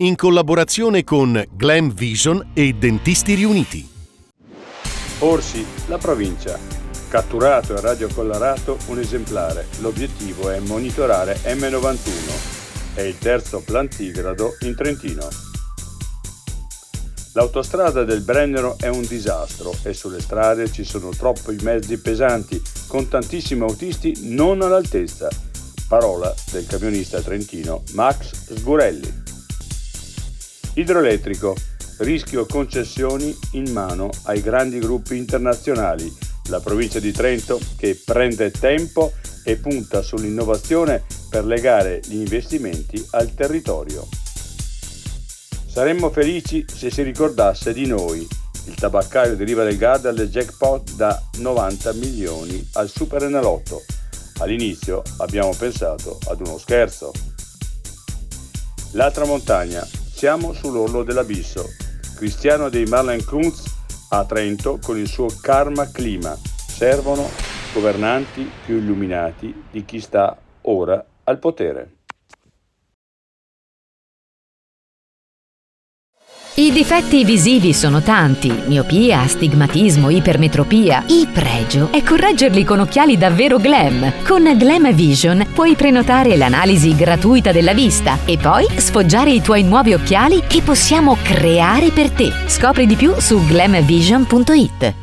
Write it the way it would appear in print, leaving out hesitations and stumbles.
in collaborazione con Glam Vision e Dentisti Riuniti. Orsi, la provincia. Catturato e radiocollarato un esemplare. L'obiettivo è monitorare M91. È il terzo plantigrado in Trentino. L'autostrada del Brennero è un disastro e sulle strade ci sono troppi mezzi pesanti con tantissimi autisti non all'altezza. Parola del camionista trentino Max Sgurelli. Idroelettrico. Rischio concessioni in mano ai grandi gruppi internazionali. La provincia di Trento che prende tempo e punta sull'innovazione per legare gli investimenti al territorio. Saremmo felici se si ricordasse di noi. Il tabaccaio di Riva del Garda del jackpot da 90 milioni al Super Enalotto. All'inizio abbiamo pensato ad uno scherzo. L'altra montagna. Siamo sull'orlo dell'abisso. Cristiano dei Marlin Kunz a Trento con il suo Karma Clima. Servono governanti più illuminati di chi sta ora al potere. I difetti visivi sono tanti: miopia, astigmatismo, ipermetropia. Il pregio è correggerli con occhiali davvero glam. Con Glam Vision puoi prenotare l'analisi gratuita della vista e poi sfoggiare i tuoi nuovi occhiali che possiamo creare per te. Scopri di più su glamvision.it.